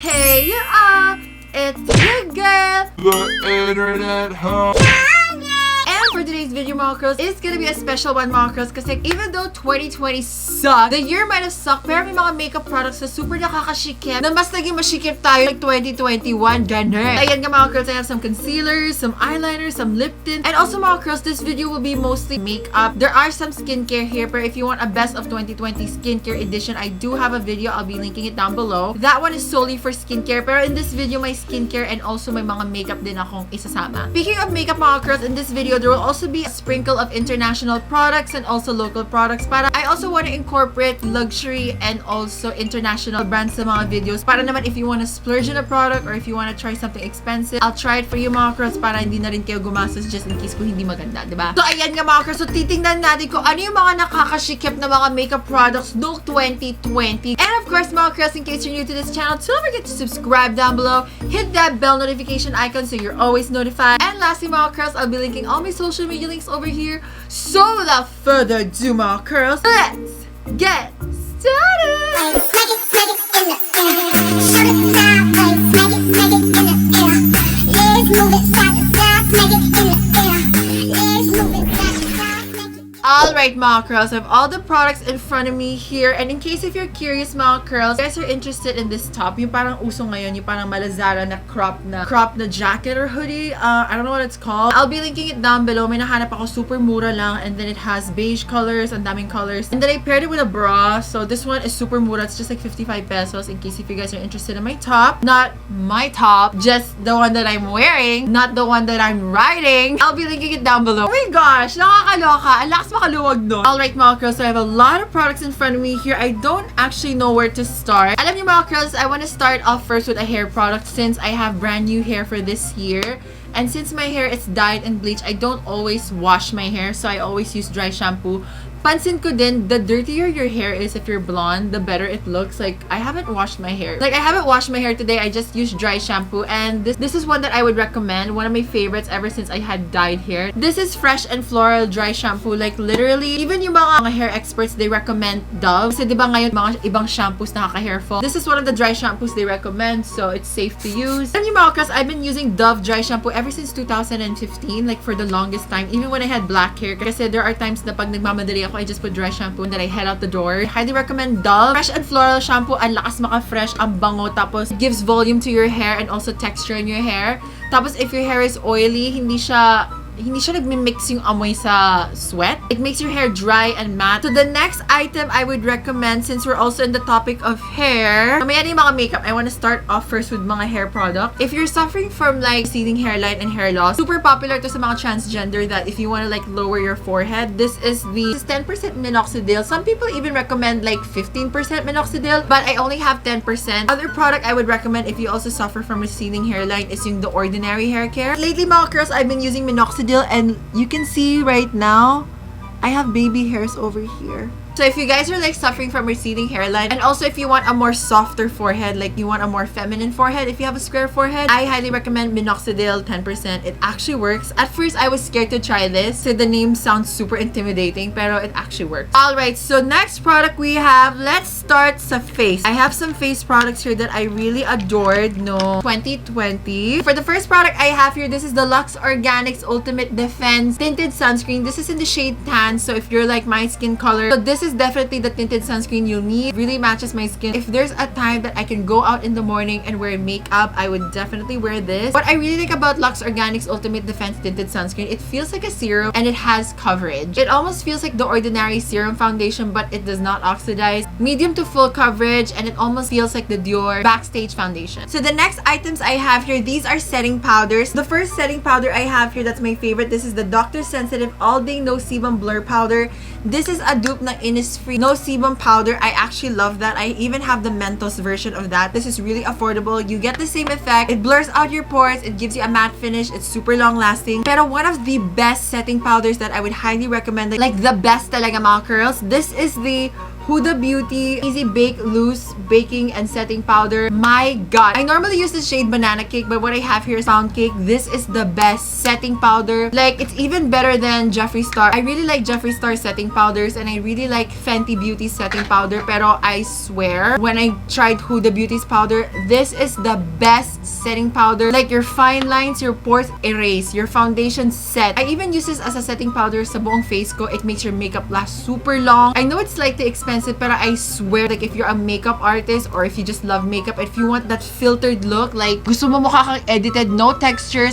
Hey it's your girl, the internet, huh? and for today's video, mga curls, it's gonna be a special one, mga curls, kasi even though 2020 sucked, the year might have sucked, pero may mga makeup products na super nakakashikip, na mas naging mashikip tayo like 2021, ganun. Ayan nga, mga curls, I have some concealers, some eyeliners, some lip tint, and also, mga curls, this video will be mostly makeup. There are some skincare here, but if you want a best of 2020 skincare edition, I do have a video. I'll be linking it down below. That one is solely for skincare, pero in this video, may skincare and also may mga makeup din akong isasama. Speaking of makeup, mga curls, in this video, there will also be a sprinkle of international products and also local products. Para I also want to incorporate luxury and also international brands sa mga videos. Para naman if you want to splurge on a product or if you want to try something expensive, I'll try it for you, mga curls, para hindi na rin kayo gumastos just in case kung hindi maganda, diba? So ayan nga, mga curls, so titingnan natin kung ano yung mga nakakashikip na mga makeup products noong 2020. And of course, mga curls, in case you're new to this channel, don't forget to subscribe down below, hit that bell notification icon so you're always notified. And lastly, mga curls, I'll be linking all my social media links over here. So without further ado, mga curls, let's get started! Alright, mga curls, I have all the products in front of me here, and in case if you're curious, mga curls, you guys are interested in this top, yung parang uso ngayon, yung parang malazara na crop na jacket or hoodie, I don't know what it's called. I'll be linking it down below. May nahanap ako, super mura lang, and then it has beige colors, and daming colors, and then I paired it with a bra, so this one is super mura. It's just like 55 pesos, in case if you guys are interested in my top. Not my top, just the one that I'm wearing, not the one that I'm riding. I'll be linking it down below. Oh my gosh, nakakaloka. Ang lakas makaluwag no. Alright, mga curls, so I have a lot of products in front of me here. I don't actually know where to start. Alam niyo, mga curls, I want to start off first with a hair product since I have brand new hair for this year. And since my hair is dyed and bleached, I don't always wash my hair, so I always use dry shampoo. Pansin ko din, the dirtier your hair is if you're blonde, the better it looks. Like, I haven't washed my hair. Like, I haven't washed my hair today. I just used dry shampoo. And this is one that I would recommend. One of my favorites ever since I had dyed hair. This is Fresh and Floral Dry Shampoo. Like, literally, even yung mga hair experts, they recommend Dove. Kasi diba ngayon, mga ibang shampoos nakaka-hair fall. This is one of the dry shampoos they recommend, so it's safe to use. And yung mga curls, I've been using Dove dry shampoo ever since 2015. Like, for the longest time. Even when I had black hair. Kasi there are times na pag nagmamadali ako, I just put dry shampoo and then I head out the door. I highly recommend Dove Fresh and Floral Shampoo. Ang lakas maka-fresh, ang bango, tapos it gives volume to your hair and also texture in your hair. Tapos if your hair is oily, hindi siya nagmi-mix yung amoy sa sweat. It makes your hair dry and matte. So the next item I would recommend, since we're also in the topic of hair, mamaya na yung mga makeup, I want to start off first with mga hair product. If you're suffering from like receding hairline and hair loss, super popular to sa mga transgender that if you want to like lower your forehead, this is 10% Minoxidil. Some people even recommend like 15% Minoxidil, but I only have 10%. Other product I would recommend if you also suffer from receding hairline is yung The Ordinary Hair Care. Lately, mga girls, I've been using Minoxidil, and you can see right now I have baby hairs over here. So if you guys are like suffering from receding hairline, and also if you want a more softer forehead, like you want a more feminine forehead, if you have a square forehead, I highly recommend Minoxidil 10%. It actually works. At first, I was scared to try this. So the name sounds super intimidating, pero it actually works. Alright, so next product we have, let's start sa face. I have some face products here that I really adored no 2020. For the first product I have here, this is the Luxe Organics Ultimate Defense Tinted Sunscreen. This is in the shade tan, so if you're like my skin color, so this is definitely the tinted sunscreen you'll need. It really matches my skin. If there's a time that I can go out in the morning and wear makeup, I would definitely wear this. What I really like about Luxe Organics Ultimate Defense Tinted Sunscreen, it feels like a serum and it has coverage. It almost feels like the ordinary serum foundation, but it does not oxidize. Medium to full coverage, and it almost feels like the Dior Backstage foundation. So the next items I have here, these are setting powders. The first setting powder I have here that's my favorite, this is the Dr. Sensitive All Day No Sebum Blur Powder. This is a dupe na Innisfree No Sebum powder. I actually love that. I even have the Mentos version of that. This is really affordable. You get the same effect. It blurs out your pores. It gives you a matte finish. It's super long lasting. Pero one of the best setting powders that I would highly recommend, like the best talaga, mga curls, this is the Huda Beauty Easy Bake Loose Baking and Setting Powder. My God. I normally use the shade Banana Cake, but what I have here is Pound Cake. This is the best setting powder. Like, it's even better than Jeffree Star. I really like Jeffree Star setting powders, and I really like Fenty Beauty setting powder. Pero I swear, when I tried Huda Beauty's powder, this is the best setting powder. Like, your fine lines, your pores erase, your foundation set. I even use this as a setting powder sa buong face ko. It makes your makeup last super long. I know it's slightly expensive, pero I swear, like, if you're a makeup artist or if you just love makeup, if you want that filtered look, like, gusto mo mukha kang edited, no textures,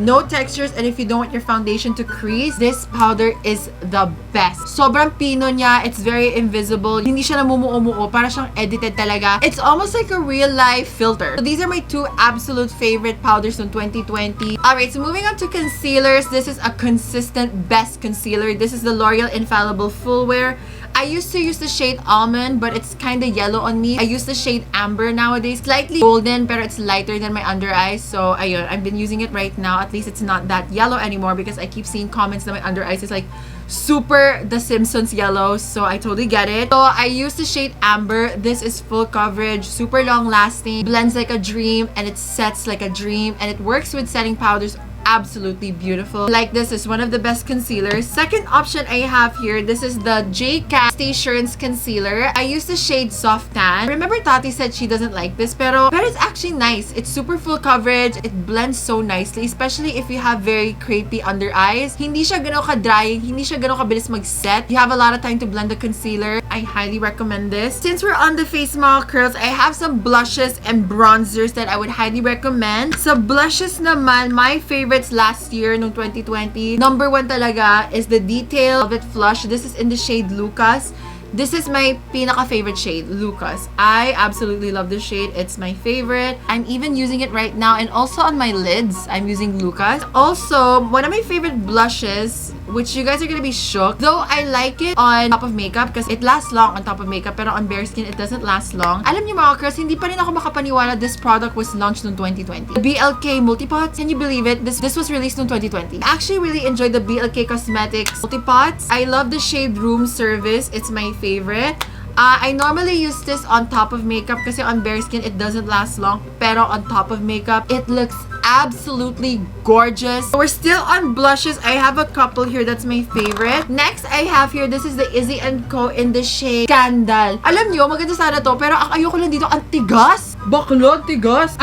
and if you don't want your foundation to crease, this powder is the best. Sobrang pino niya. It's very invisible. Hindi siya namumuo-muo. Para siyang edited talaga. It's almost like a real-life filter. So these are my two absolute favorite powders from 2020. Alright, so moving on to concealers. This is a consistent best concealer. This is the L'Oreal Infallible Full Wear. I used to use the shade Almond, but it's kind of yellow on me. I use the shade Amber nowadays. Slightly golden, pero it's lighter than my under eyes. So, ayun, I've been using it right now. At least it's not that yellow anymore because I keep seeing comments that my under eyes is like super The Simpsons yellow. So, I totally get it. So, I use the shade Amber. This is full coverage, super long lasting, blends like a dream, and it sets like a dream. And it works with setting powders absolutely beautiful. Like, this is one of the best concealers. Second option I have here, this is the JCat Stay Assurance Concealer. I use the shade Soft Tan. Remember Tati said she doesn't like this, pero it's actually nice. It's super full coverage. It blends so nicely, especially if you have very crepey under eyes. Hindi siya gano'n ka-drying. Hindi siya gano'n kabilis mag-set. You have a lot of time to blend the concealer. I highly recommend this. Since we're on the face small curls, I have some blushes and bronzers that I would highly recommend. Sa blushes naman, my favorite last year, no 2020. Number one talaga is the Detail Velvet Flush. This is in the shade Lucas. This is my pinaka-favorite shade, Lucas. I absolutely love this shade. It's my favorite. I'm even using it right now, and also on my lids, I'm using Lucas. Also, one of my favorite blushes, which you guys are gonna be shocked, though I like it on top of makeup because it lasts long on top of makeup, pero on bare skin, it doesn't last long. Alam niyo mga girls, hindi pa rin ako makapaniwala this product was launched in 2020. The Blk Multipods, can you believe it? This was released in 2020. I actually really enjoyed the Blk Cosmetics Multipods. I love the shade Room Service. It's my favorite. I normally use this on top of makeup kasi on bare skin, it doesn't last long. Pero on top of makeup, it looks absolutely gorgeous. We're still on blushes. I have a couple here that's my favorite. Next, I have here, this is the Izzy & Co in the shade Scandal. Alam nyo, maganda sana to, pero ang ayoko lang dito, ang tigas. Baklo, tigas.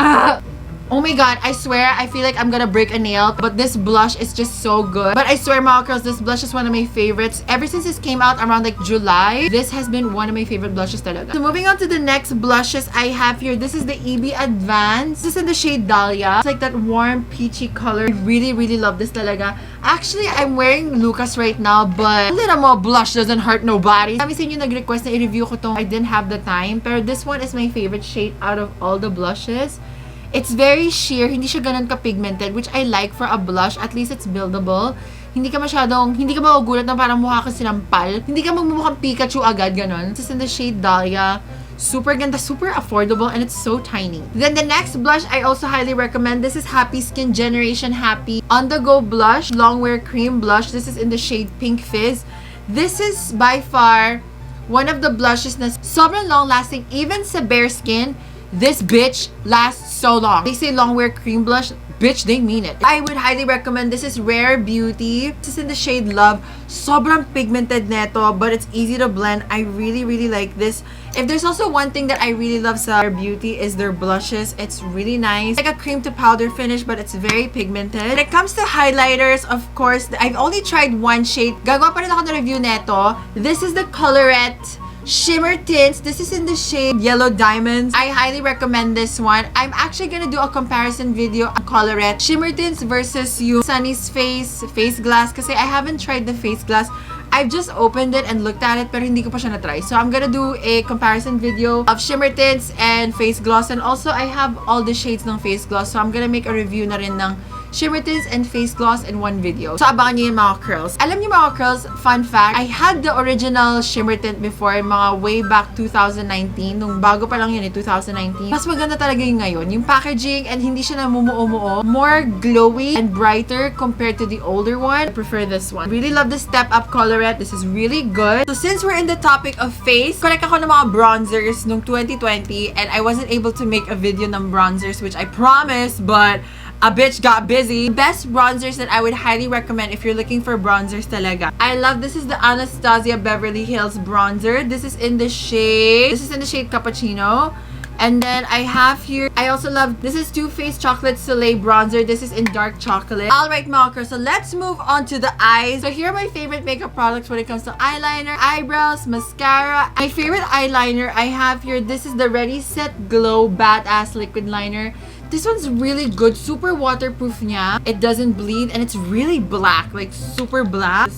Oh my God, I swear, I feel like I'm gonna break a nail, but this blush is just so good. But I swear, mga girls, this blush is one of my favorites. Ever since this came out around like July, this has been one of my favorite blushes talaga. So moving on to the next blushes I have here, this is the EB Advance. This is in the shade Dahlia. It's like that warm peachy color. I really, really love this talaga. Actually, I'm wearing Lucas right now, but a little more blush doesn't hurt nobody. Kami sa inyo nag-request na i-review ko to. I didn't have the time, pero this one is my favorite shade out of all the blushes. It's very sheer, hindi siya ganun ka-pigmented, which I like for a blush. At least it's buildable. Hindi ka magugulat na parang mukha ka sinampal. Hindi ka magmumukhang Pikachu agad, ganun. This is in the shade Dahlia. Super ganda, super affordable, and it's so tiny. Then the next blush I also highly recommend. This is Happy Skin Generation Happy On The Go Blush, Longwear Cream Blush. This is in the shade Pink Fizz. This is by far one of the blushes na sobrang long-lasting, even sa bare skin. This bitch lasts so long. They say Longwear Cream Blush. Bitch, they mean it. I would highly recommend. This is Rare Beauty. This is in the shade Love. Sobrang pigmented neto, but it's easy to blend. I really, really like this. If there's also one thing that I really love sa Rare Beauty is their blushes. It's really nice. Like a cream to powder finish, but it's very pigmented. When it comes to highlighters, of course, I've only tried one shade. Gagawa pa rin ako ng review neto. This is the COLOURETTE Shimmer Tints. This is in the shade Yellow Diamonds. I highly recommend this one. I'm actually gonna do a comparison video on COLOURETTE Shimmer Tints versus yung Sunny's Face Glass kasi I haven't tried the face glass. I've just opened it and looked at it pero hindi ko pa siya na-try. So I'm gonna do a comparison video of Shimmer Tints and face gloss, and also I have all the shades ng face gloss. So I'm gonna make a review na rin ng shimmer tints and face gloss in one video. So abangan niyo yung mga curls. Alam niyo mga curls, fun fact, I had the original shimmer tint before, mga way back 2019, nung bago pa lang yun 2019. Mas maganda talaga yung ngayon. Yung packaging and hindi siya namumuo-muo. More glowy and brighter compared to the older one. I prefer this one. Really love the Step Up Colorette. This is really good. So since we're in the topic of face, collect ako ng mga bronzers nung 2020 and I wasn't able to make a video ng bronzers, which I promised, but a bitch got busy. Best bronzers that I would highly recommend if you're looking for bronzers talaga. I love, this is the Anastasia Beverly Hills bronzer. This is in the shade Cappuccino. And then I have here, I also love, this is Too Faced Chocolate Soleil bronzer. This is in dark chocolate. Alright mga girls, so let's move on to the eyes. So here are my favorite makeup products when it comes to eyeliner, eyebrows, mascara. My favorite eyeliner I have here, this is the Ready Set Glow Badass Liquid Liner. This one's really good. Super waterproof niya. It doesn't bleed and it's really black, like super black.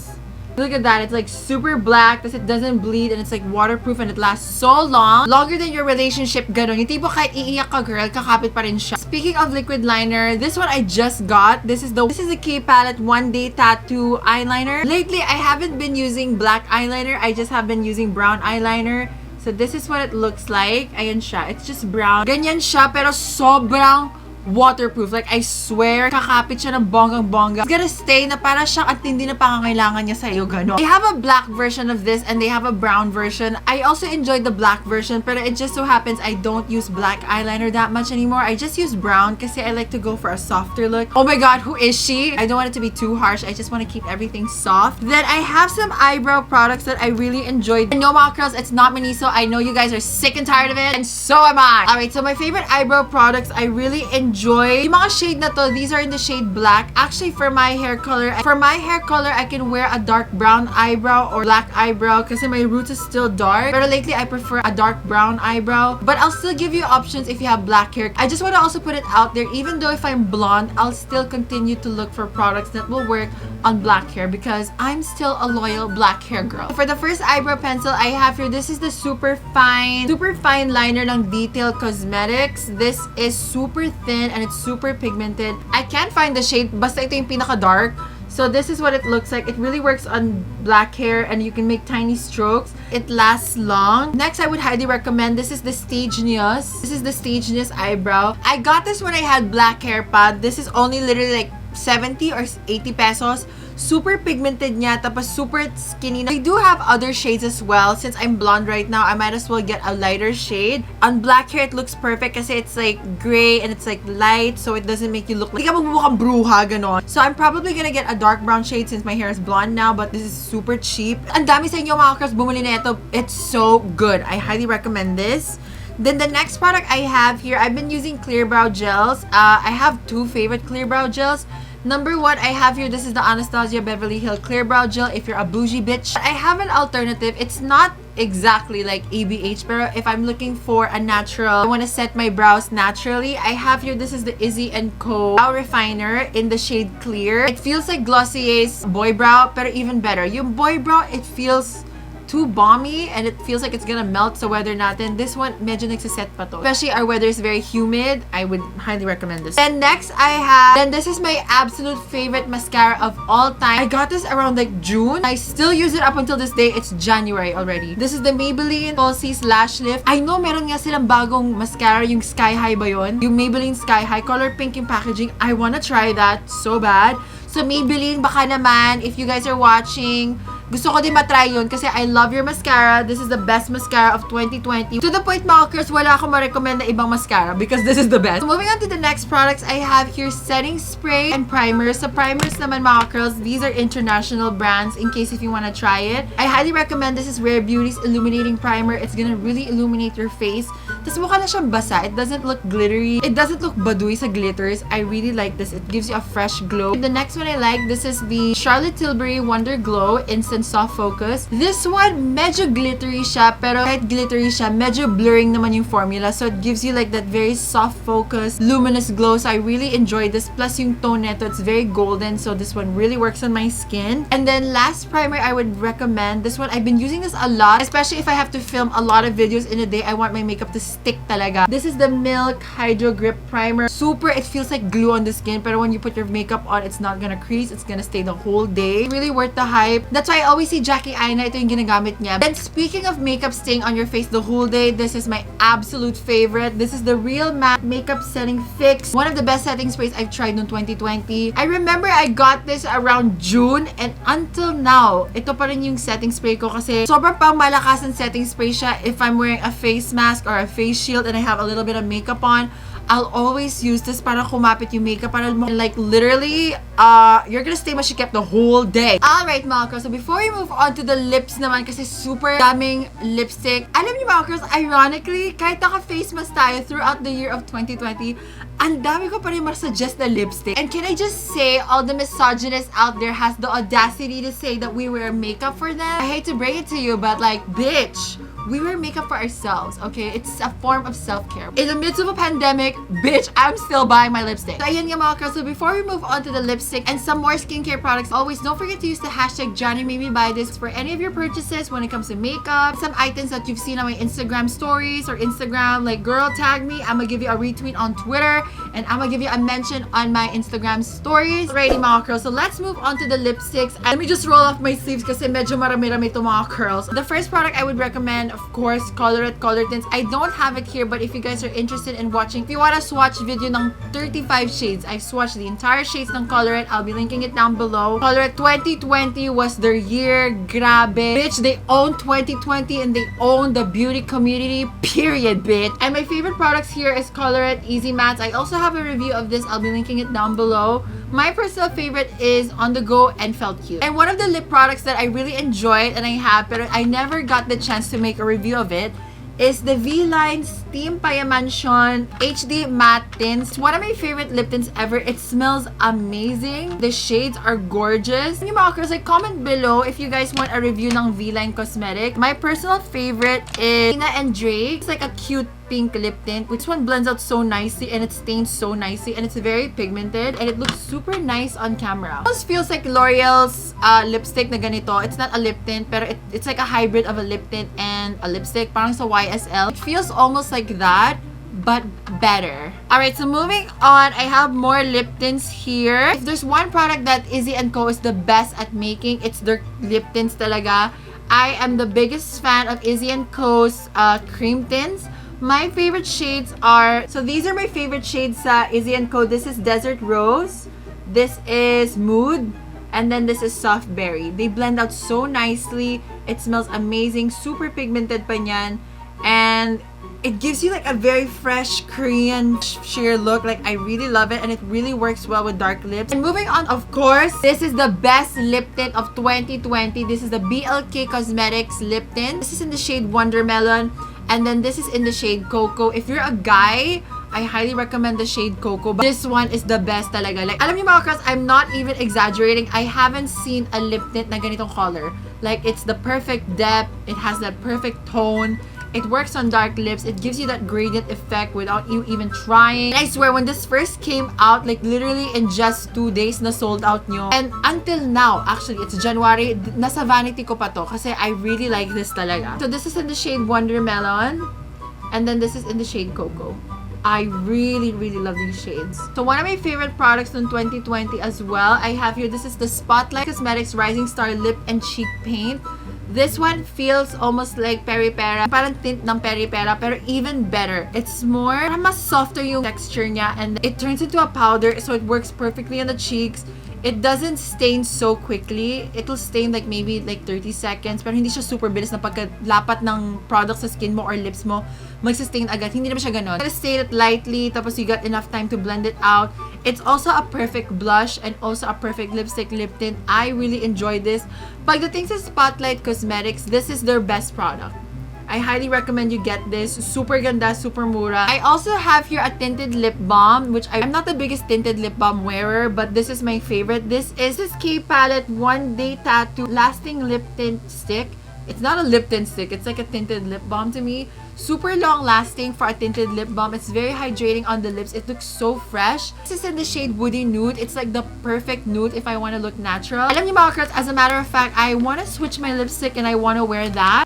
Look at that, it's like super black, because it doesn't bleed and it's like waterproof and it lasts so long. Longer than your relationship, ganon. Yung tipo kahit iiyak ka girl, kakapit pa rin siya. Speaking of liquid liner, this one I just got. This is the K Palette One Day Tattoo Eyeliner. Lately, I haven't been using black eyeliner. I just have been using brown eyeliner. So this is what it looks like. Ayan siya. It's just brown. Ganyan siya, pero sobrang waterproof. Like, I swear, kakapit siya ng bonggang-bongga. It's gonna stay na para siyang at hindi na pangangailangan niya sa'yo, gano'n. They have a black version of this and they have a brown version. I also enjoyed the black version, pero it just so happens I don't use black eyeliner that much anymore. I just use brown kasi I like to go for a softer look. Oh my god, who is she? I don't want it to be too harsh. I just want to keep everything soft. Then I have some eyebrow products that I really enjoyed. I know mga girls, it's not Miniso. I know you guys are sick and tired of it, and so am I. Alright, so my favorite eyebrow products I really enjoy. Yung mga shade na to, these are in the shade black. Actually, for my hair color, I can wear a dark brown eyebrow or black eyebrow kasi my roots is still dark. Pero lately, I prefer a dark brown eyebrow. But I'll still give you options if you have black hair. I just want to also put it out there, even though if I'm blonde, I'll still continue to look for products that will work on black hair because I'm still a loyal black hair girl. For the first eyebrow pencil I have here, this is the super fine liner ng Detail Cosmetics. This is super thin and it's super pigmented. I can't find the shade, basta ito yung pinaka-dark. So this is what it looks like. It really works on black hair and you can make tiny strokes. It lasts long. Next, I would highly recommend, this is the Sageness. This is the Sageness Eyebrow. I got this when I had black hair pa. This is only literally like 70 or 80 pesos. Super pigmented niya, tapos super skinny. I do have other shades as well. Since I'm blonde right now, I might as well get a lighter shade. On black hair, it looks perfect kasi it's like gray and it's like light, so it doesn't make you look like magmumukhang bruha, ganon. So I'm probably gonna get a dark brown shade since my hair is blonde now, but this is super cheap. Ang dami sa inyo mga girls bumili na ito. It's so good. I highly recommend this. Then the next product I have here, I've been using clear brow gels. I have two favorite clear brow gels. Number one, I have here, this is the Anastasia Beverly Hills Clear Brow Gel if you're a bougie bitch. I have an alternative. It's not exactly like ABH, pero if I'm looking for a natural, I want to set my brows naturally, I have here, this is the Izzy & Co. Brow Refiner in the shade Clear. It feels like Glossier's Boy Brow, pero even better. Yung Boy Brow, it feels too balmy and it feels like it's gonna melt sa weather natin. This one, medyo nagsiset pa to. Especially our weather is very humid. I would highly recommend this. Then next I have, then this is my absolute favorite mascara of all time. I got this around like June. I still use it up until this day. It's January already. This is the Maybelline Falsies Lash Lift. I know meron nga silang bagong mascara, yung Sky High ba yun? Yung Maybelline Sky High. Color pink yung packaging. I wanna try that so bad. So Maybelline, baka naman, if you guys are watching, gusto ko din matry yun kasi I love your mascara. This is the best mascara of 2020. To the point, mga girls, wala akong ma-recommend na ibang mascara because this is the best. So moving on to the next products, I have here setting spray and primers. So primers naman, mga girls, these are international brands in case if you want to try it. I highly recommend, this is Rare Beauty's Illuminating Primer. It's gonna really illuminate your face. Tapos mukha na siyang basa. It doesn't look glittery. It doesn't look baduy sa glitters. I really like this. It gives you a fresh glow. The next one I like, this is the Charlotte Tilbury Wonder Glow Instant Soft Focus. This one, medyo glittery siya, pero kahit glittery siya, medyo blurring naman yung formula. So it gives you like that very soft focus, luminous glow. So I really enjoy this. Plus yung tone neto, it's very golden. So this one really works on my skin. And then last primer I would recommend, this one, I've been using this a lot, especially if I have to film a lot of videos in a day. I want my makeup to stick talaga. This is the Milk Hydro Grip Primer. Super, it feels like glue on the skin, pero when you put your makeup on, it's not gonna crease. It's gonna stay the whole day. Really worth the hype. That's why I always see Jackie Aina, ito yung ginagamit niya. And speaking of makeup staying on your face the whole day, this is my absolute favorite. This is the Real Matte Makeup Setting Fix. One of the best setting sprays I've tried noong 2020. I remember I got this around June, and until now, ito pa rin yung setting spray ko kasi sobrang pang malakas ang setting spray siya. If I'm wearing a face mask or a face shield and I have a little bit of makeup on, I'll always use this para kumapit yung makeup. Para like literally, you're gonna stay shumikep the whole day. Alright mga girls, so before we move on to the lips naman, kasi super daming lipstick. Alam niyo mga girls, ironically, kahit naka-face mask tayo throughout the year of 2020, ang dami ko pa rin masuggest na lipstick. And can I just say, all the misogynists out there has the audacity to say that we wear makeup for them. I hate to break it to you, but like, bitch, we wear makeup for ourselves, okay? It's a form of self-care. In the midst of a pandemic, bitch, I'm still buying my lipstick. So, ayan nga mga girls. So, before we move on to the lipstick and some more skincare products, always don't forget to use the hashtag JohnnyMadeMeBuyThis for any of your purchases when it comes to makeup, some items that you've seen on my Instagram stories or Instagram, like, girl, tag me. I'm gonna give you a retweet on Twitter, and I'm gonna give you a mention on my Instagram stories. Alrighty mga girls. So, let's move on to the lipsticks. And let me just roll off my sleeves kasi medyo marami-rami ito mga girls. The first product I would recommend, of course, COLOURETTE COLOURTINT. I don't have it here, but if you guys are interested in watching, if you want a swatch video ng 35 shades, I've swatched the entire shades ng COLOURETTE. I'll be linking it down below. COLOURETTE 2020 was their year. Grabe. Bitch, they own 2020 and they own the beauty community. Period, bitch. And my favorite products here is COLOURETTE Easy Mattes. I also have a review of this. I'll be linking it down below. My personal favorite is On The Go and Felt Cute. And one of the lip products that I really enjoyed and I have, but I never got the chance to make a review of it, is the V-Line Steam Payamansion HD Matte Tints. It's one of my favorite lip tints ever. It smells amazing. The shades are gorgeous. Yung mga girls, like, comment below if you guys want a review ng V-Line Cosmetic. My personal favorite is Tina and Drake. It's like a cute pink lip tint. This one blends out so nicely and it stains so nicely and it's very pigmented and it looks super nice on camera. It almost feels like L'Oreal's lipstick na ganito. It's not a lip tint, pero it's like a hybrid of a lip tint and a lipstick. Parang sa YSL. It feels almost like that, but better. Alright, so moving on, I have more lip tints here. If there's one product that Izzy & Co is the best at making, it's their lip tints talaga. I am the biggest fan of Izzy & Co's cream tints. My favorite shades are, so these are my favorite shades sa Izzy & Co. This is Desert Rose, this is Mood, and then this is Soft Berry. They blend out so nicely. It smells amazing. Super pigmented pa niyan. And it gives you like a very fresh Korean sheer look. Like, I really love it and it really works well with dark lips. And moving on, of course, this is the best lip tint of 2020. This is the BLK Cosmetics lip tint. This is in the shade Wondermelon. And then this is in the shade Cocoa. If you're a guy, I highly recommend the shade Cocoa. But this one is the best talaga. Like, alam niyo mga girls, I'm not even exaggerating. I haven't seen a lip tint na ganitong color. Like, it's the perfect depth. It has that perfect tone. It works on dark lips. It gives you that gradient effect without you even trying. And I swear, when this first came out, like literally in just 2 days na sold out nyo. And until now, actually, it's January, nasa vanity ko pa to kasi I really like this talaga. So this is in the shade Wondermelon. And then this is in the shade Cocoa. I really, really love these shades. So one of my favorite products in 2020 as well, I have here, this is the Spotlight Cosmetics Rising Star Lip and Cheek Paint. This one feels almost like peri-pera. Parang tint ng peri-pera, pero even better. It's more, mas softer yung texture niya and it turns into a powder, so it works perfectly on the cheeks. It doesn't stain so quickly. It'll stain like maybe like 30 seconds, pero hindi siya super bilis na pagkalapat ng product sa skin mo or lips mo, magsistain agad. Hindi naman siya ganon. You gotta stain it lightly, tapos you got enough time to blend it out. It's also a perfect blush and also a perfect lipstick lip tint. I really enjoy this. Pagdating sa Spotlight Cosmetics, this is their best product. I highly recommend you get this. Super ganda, super mura. I also have here a tinted lip balm, which I'm not the biggest tinted lip balm wearer, but this is my favorite. This is K Palette One Day Tattoo Lasting Lip Tint Stick. It's not a lip tint stick. It's like a tinted lip balm to me. Super long lasting for a tinted lip balm. It's very hydrating on the lips. It looks so fresh. This is in the shade Woody Nude. It's like the perfect nude if I want to look natural. Alam niyo mga girls, as a matter of fact, I want to switch my lipstick and I want to wear that.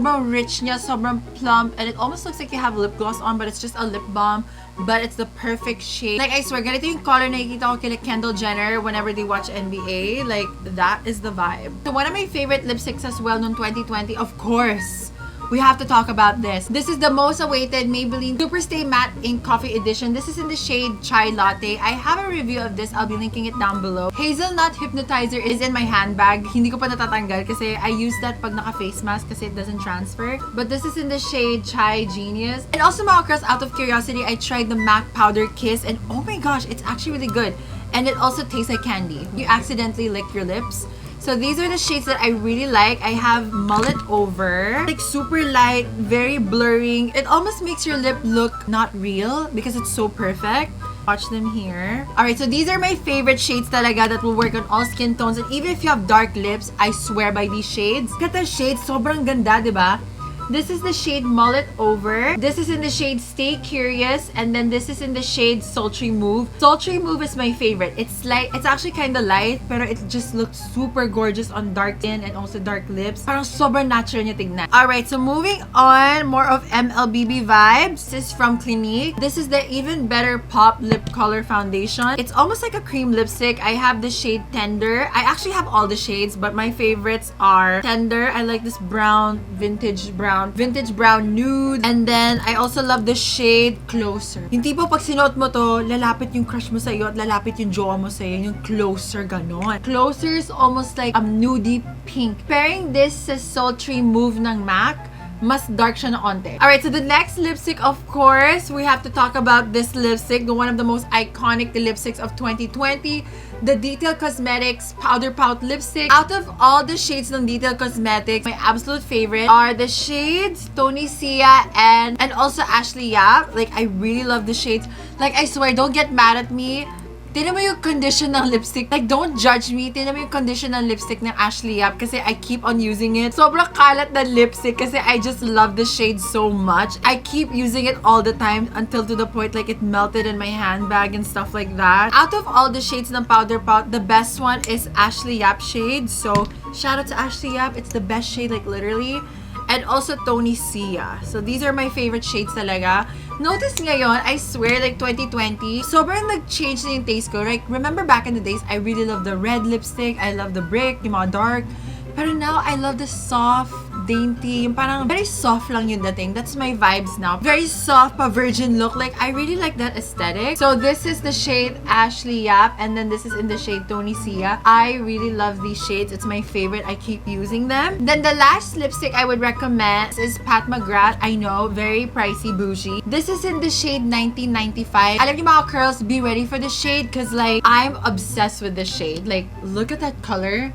Sobrang rich niya, sobrang plump, and it almost looks like you have lip gloss on, but it's just a lip balm. But it's the perfect shade. Like, I swear, ganito yung color na nakikita ko kila Kendall Jenner whenever they watch NBA. Like, that is the vibe. So, one of my favorite lipsticks as well noong 2020, of course, we have to talk about this. This is the most awaited Maybelline Superstay Matte Ink Coffee Edition. This is in the shade Chai Latte. I have a review of this. I'll be linking it down below. Hazelnut Hypnotizer is in my handbag. Hindi ko pa natatanggal kasi I use that pag naka-face mask kasi it doesn't transfer. But this is in the shade Chai Genius. And also, mga girls, out of curiosity, I tried the MAC Powder Kiss and oh my gosh, it's actually really good. And it also tastes like candy. You accidentally lick your lips. So these are the shades that I really like. I have Mullet Over. Like super light, very blurring. It almost makes your lip look not real because it's so perfect. Watch them here. Alright, so these are my favorite shades talaga that will work on all skin tones. And even if you have dark lips, I swear by these shades. Look at the shades, sobrang ganda, diba? This is the shade Mullet Over. This is in the shade Stay Curious. And then this is in the shade Sultry Move. Sultry Move is my favorite. It's actually kind of light, pero it just looks super gorgeous on dark skin and also dark lips. Parang sobrang natural niya tignan. Alright, so moving on, more of MLBB vibes. This is from Clinique. This is the Even Better Pop Lip Color Foundation. It's almost like a cream lipstick. I have the shade Tender. I actually have all the shades, but my favorites are Tender. I like this brown, vintage brown nude. And then, I also love the shade Closer. Yung tipo pag sinuot mo to, lalapit yung crush mo sa'yo at lalapit yung jowa mo sa'yo. Yung Closer, ganon. Closer is almost like a nudie pink. Pairing this sa Sultry Move ng MAC, mas dark siya na onte. Alright, so the next lipstick, of course, we have to talk about this lipstick, one of the most iconic lipsticks of 2020. The Detail Cosmetics Powder Pout Lipstick. Out of all the shades ng Detail Cosmetics, my absolute favorite are the shades Tony Sia and also Ashley Yap. Like, I really love the shades. Like, I swear, don't get mad at me. Tignan mo yung condition ng lipstick. Like, don't judge me. Tignan mo yung condition ng lipstick ng Ashley Yap kasi I keep on using it. Sobrang kalat na lipstick kasi I just love the shade so much. I keep using it all the time until to the point like it melted in my handbag and stuff like that. Out of all the shades ng Powder Pout, the best one is Ashley Yap shade. So, shout out to Ashley Yap. It's the best shade, like literally. And also Tony Sia. So these are my favorite shades talaga. Notice ngayon, I swear, like 2020, sobrang nag-change na yung taste ko. Like, remember back in the days, I really love the red lipstick, I love the brick, yung mga dark. Pero now, I love the soft, dainty, yung parang very soft lang yung dating. That's my vibes now. Very soft, pa-virgin look. Like, I really like that aesthetic. So this is the shade Ashley Yap, and then this is in the shade Tony Sia. I really love these shades. It's my favorite. I keep using them. Then the last lipstick I would recommend is Pat McGrath. I know, very pricey, bougie. This is in the shade 1995. Alam niyo mga curls, be ready for the shade because like, I'm obsessed with this shade. Like, look at that color.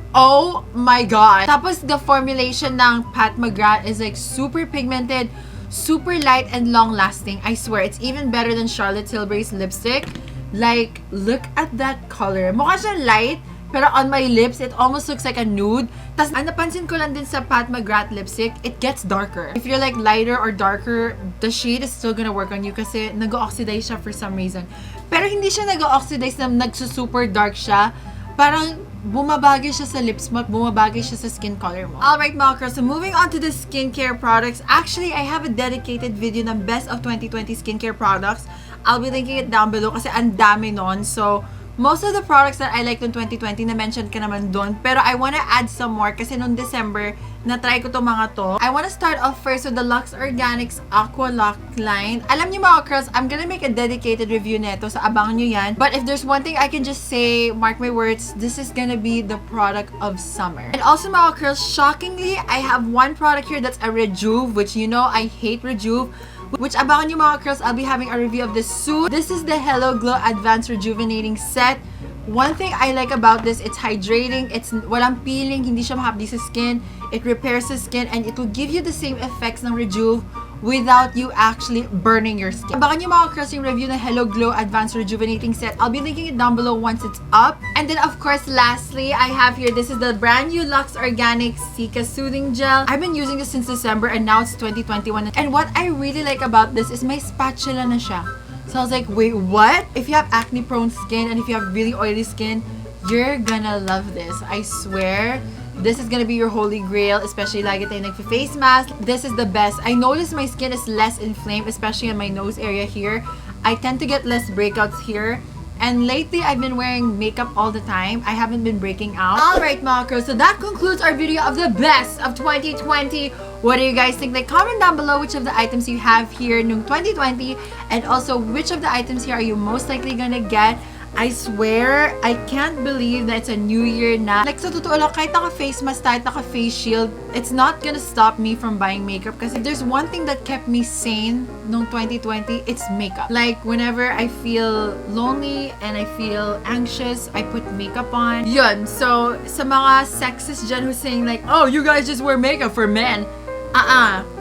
Oh my god. Tapos the formulation ng Pat McGrath is like super pigmented, super light and long lasting. I swear, it's even better than Charlotte Tilbury's lipstick. Like, look at that color. Mukha siya light, pero on my lips, it almost looks like a nude. Tapos, ang napansin ko lang din sa Pat McGrath lipstick, it gets darker. If you're like lighter or darker, the shade is still gonna work on you kasi nag-oxidize siya for some reason. Pero hindi siya nag-oxidize na nagsusuper dark siya. Parang bumabagay siya sa lips mo, bumabagay siya sa skin color mo. Alright mga girls, so moving on to the skincare products. Actually, I have a dedicated video ng best of 2020 skincare products. I'll be linking it down below kasi ang dami nun. So, most of the products that I liked in 2020 na-mention ka naman doon. Pero I wanna add some more kasi noong December, na-try ko to mga to. I wanna start off first with the Luxe Organics Aqua Lock line. Alam niyo mga girls, I'm gonna make a dedicated review neto, so abangan nyo yan. But if there's one thing I can just say, mark my words, this is gonna be the product of summer. And also mga girls, shockingly, I have one product here that's a Rejuve, which you know I hate Rejuve. Which abangan nyo mga girls, I'll be having a review of this soon. This is the Hello Glow Advanced Rejuvenating Set. One thing I like about this, it's hydrating, it's walang peeling, hindi siya mahapdi sa skin, it repairs the skin, and it will give you the same effects ng Rejuve without you actually burning your skin. Abangan nyo mga girls yung review ng Hello Glow Advanced Rejuvenating Set. I'll be linking it down below once it's up. And then of course, lastly, I have here, this is the brand new Luxe Organic Cica Soothing Gel. I've been using this since December and now it's 2021. And what I really like about this is may spatula na siya. So I was like, wait, what? If you have acne prone skin and if you have really oily skin, you're gonna love this. I swear. This is gonna be your holy grail, especially lagi tayo nagpa-face mask. This is the best. I notice my skin is less inflamed, especially in my nose area here. I tend to get less breakouts here. And lately, I've been wearing makeup all the time. I haven't been breaking out. Alright mga girls, so that concludes our video of the best of 2020. What do you guys think? Like, comment down below which of the items you have here nung 2020. And also, which of the items here are you most likely gonna get? I swear, I can't believe that it's a new year na. Like, sa totoo lang, kahit naka-face mask tayo, naka-face shield, it's not gonna stop me from buying makeup. Kasi if there's one thing that kept me sane nung 2020, it's makeup. Like, whenever I feel lonely and I feel anxious, I put makeup on. Yun. So, sa mga sexists dyan who's saying like, oh, you guys just wear makeup for men.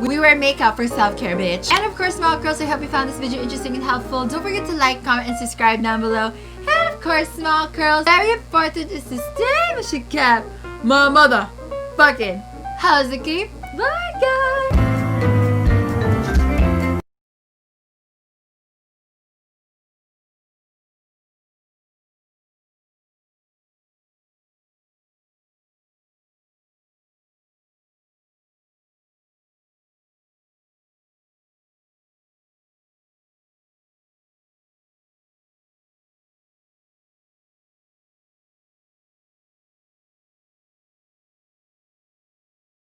We wear makeup for self-care, bitch. And of course, mga girls, I hope you found this video interesting and helpful. Don't forget to like, comment, and subscribe down below. And of course, small curls, very important is to stay shumikep. My mother fucking how's it keep? Bye, guys!